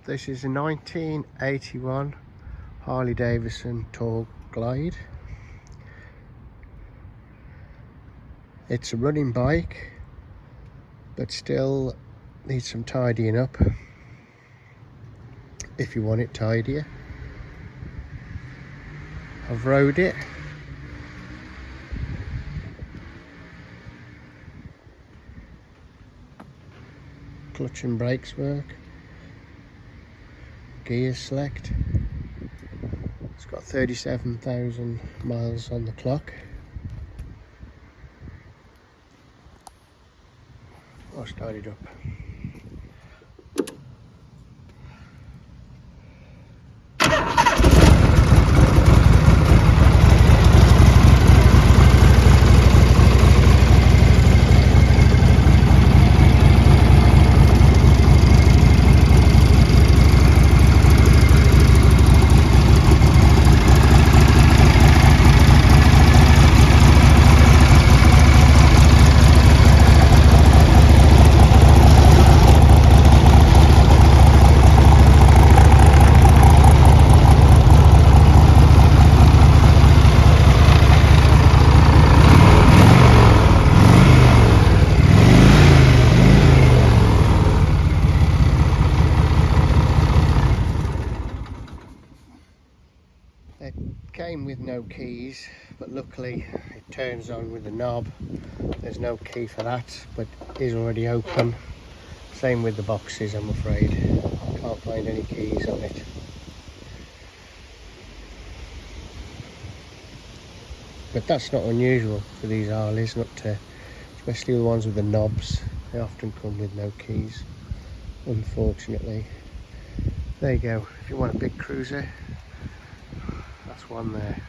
This is a 1981 Harley Davidson Tour Glide. It's a running bike, but still needs some tidying up if you want it tidier. I've rode it. Clutch and brakes work. Gears select. It's got 37,000 miles on the clock. I'll start it up. It came with no keys, but luckily it turns on with a knob. There's no key for that, but it is already open. Same with the boxes, I'm afraid. Can't find any keys on it. But that's not unusual for these Harleys, not to, especially the ones with the knobs. They often come with no keys, unfortunately. There you go. If you want a big cruiser, that's one there.